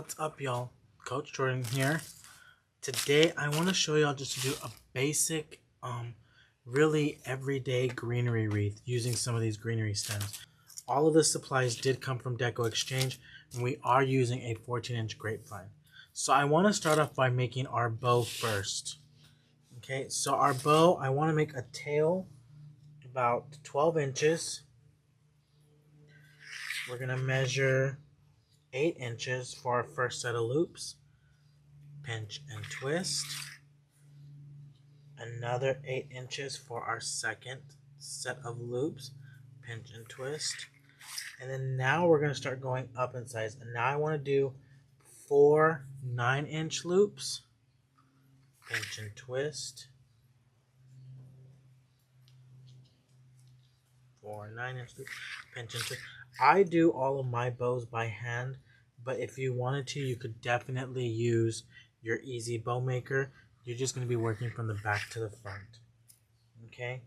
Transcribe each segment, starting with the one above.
What's up, y'all? Coach Jordan here. Today I want to show y'all just to do a basic really everyday greenery wreath using some of these greenery stems. All of the supplies did come from Deco Exchange, and we are using a 14-inch grapevine. So I want to start off by making our bow first. Okay, so our bow, I want to make a tail about 12 inches. We're going to measure 8 inches for our first set of loops. Pinch and twist. Another 8 inches for our second set of loops. Pinch and twist. And then now we're going to start going up in size. And now I want to do 4 9-inch loops. Pinch and twist. 4 9-inch loops. Pinch and twist. I do all of my bows by hand, but if you wanted to, you could definitely use your easy bow maker. You're just going to be working from the back to the front. Okay?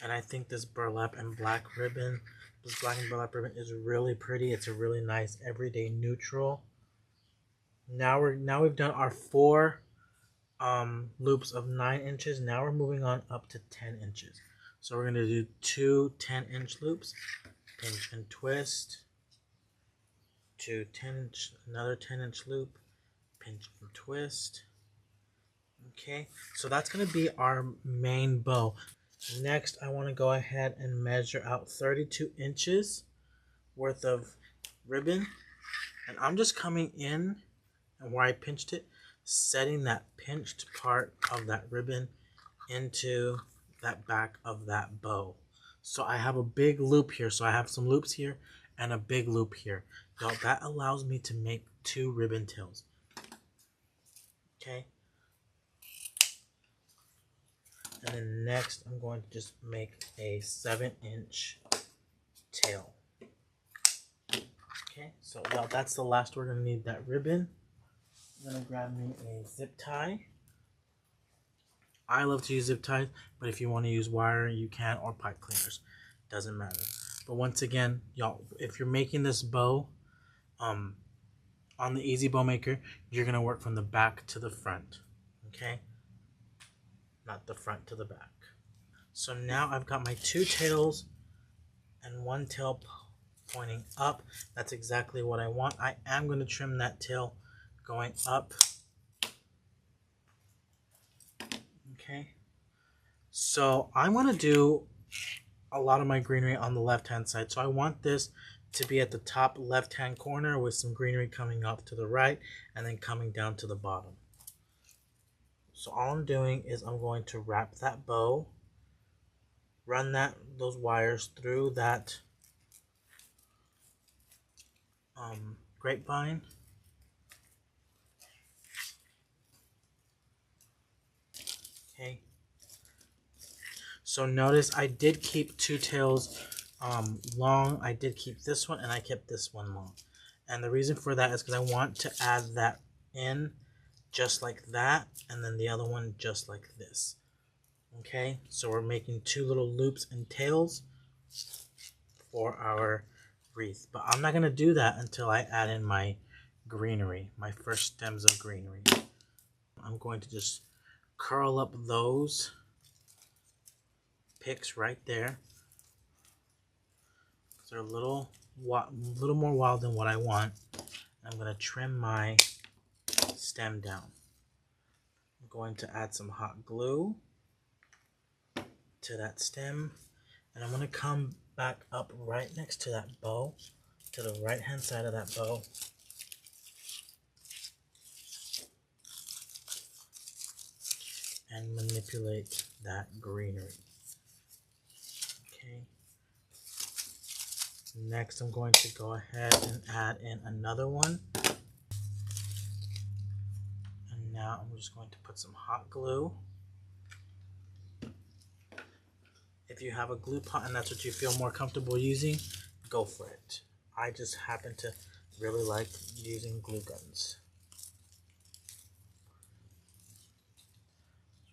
And I think this burlap and black ribbon, this black and burlap ribbon is really pretty. It's a really nice everyday neutral. Now we've done our 4 loops of 9 inches. Now we're moving on up to 10 inches. So we're going to do 2 10-inch loops, pinch and twist, 2 10-inch, another 10-inch loop, pinch and twist. Okay, so that's going to be our main bow. Next, I want to go ahead and measure out 32 inches worth of ribbon, and I'm just coming in and where I pinched it, setting that pinched part of that ribbon into that back of that bow. So I have a big loop here, so I have some loops here and a big loop here. Now that allows me to make 2 ribbon tails. Okay. And then next I'm going to just make a 7-inch tail. Okay, so well, that's the last we're going to need that ribbon. I'm going to grab me a zip tie. I love to use zip ties, but if you want to use wire, you can, or pipe cleaners. Doesn't matter. But once again, y'all, if you're making this bow on the Easy Bow Maker, you're going to work from the back to the front. Okay? Not the front to the back. So now I've got my 2 tails and 1 tail pointing up. That's exactly what I want. I am going to trim that tail going up. Okay, so I'm going to do a lot of my greenery on the left hand side. So I want this to be at the top left hand corner with some greenery coming up to the right and then coming down to the bottom. So all I'm doing is I'm going to wrap that bow, run those wires through that grapevine. Okay. So notice I did keep 2 tails long. I did keep this one and I kept this one long. And the reason for that is because I want to add that in just like that, and then the other one just like this. Okay, so we're making 2 little loops and tails for our wreath. But I'm not going to do that until I add in my greenery, my first stems of greenery. I'm going to just curl up those picks right there. They're a little more wild than what I want. I'm going to trim my stem down. I'm going to add some hot glue to that stem, and I'm going to come back up right next to that bow, to the right hand side of that bow. And manipulate that greenery. Okay. Next, I'm going to go ahead and add in another one. And now I'm just going to put some hot glue. If you have a glue pot and that's what you feel more comfortable using, go for it. I just happen to really like using glue guns.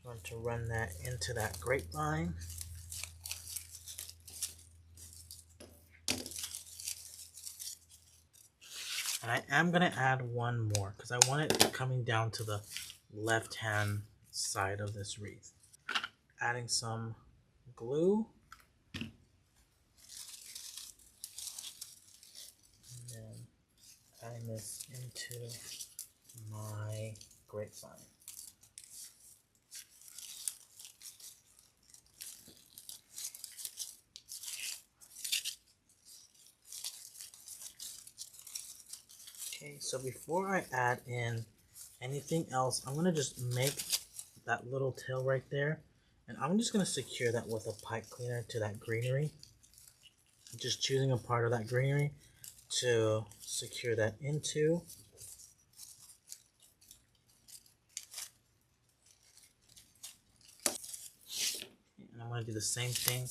I'm going to run that into that grapevine. And I am going to add one more because I want it coming down to the left hand side of this wreath. Adding some glue. And then adding this into my grapevine. Okay, so before I add in anything else, I'm going to just make that little tail right there. And I'm just going to secure that with a pipe cleaner to that greenery. Just choosing a part of that greenery to secure that into. And I'm going to do the same thing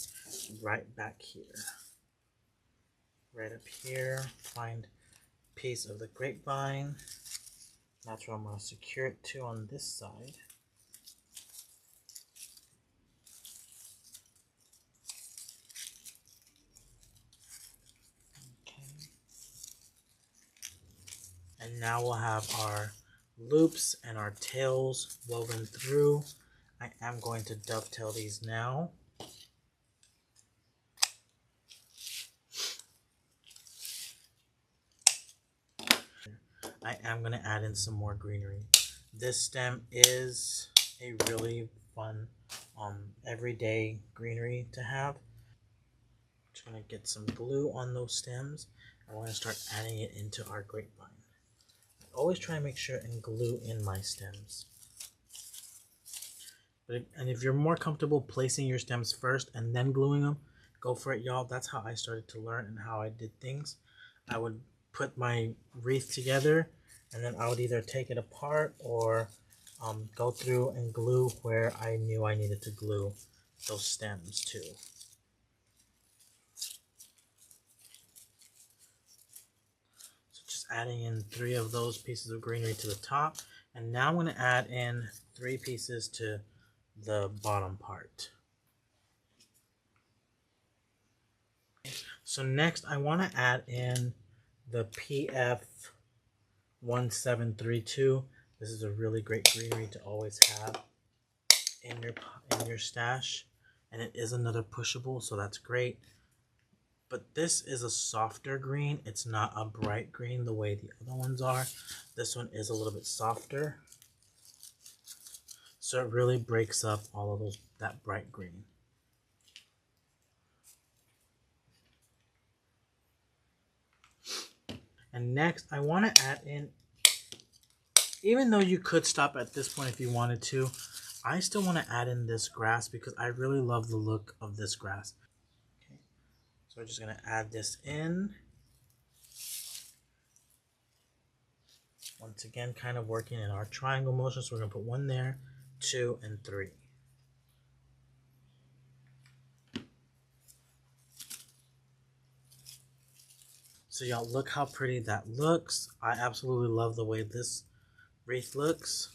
right back here. Right up here, find a piece of the grapevine. That's where I'm going to secure it to on this side. And now we'll have our loops and our tails woven through. I am going to dovetail these now. I am going to add in some more greenery. This stem is a really fun everyday greenery to have. Just going to get some glue on those stems. I want to start adding it into our grapevine. Always try and make sure and glue in my stems. And if you're more comfortable placing your stems first and then gluing them, go for it, y'all. That's how I started to learn and how I did things. I would put my wreath together and then I would either take it apart or go through and glue where I knew I needed to glue those stems too. Adding in 3 of those pieces of greenery to the top, and now I'm going to add in 3 pieces to the bottom part. So next I want to add in the PF 1732. This is a really great greenery to always have in your stash, and it is another pushable, so that's great. But this is a softer green. It's not a bright green the way the other ones are. This one is a little bit softer. So it really breaks up all of that bright green. And next I want to add in, even though you could stop at this point if you wanted to, I still want to add in this grass because I really love the look of this grass. So we're just going to add this in. Once again, kind of working in our triangle motion. So we're going to put 1 there, 2, and 3. So y'all, look how pretty that looks. I absolutely love the way this wreath looks.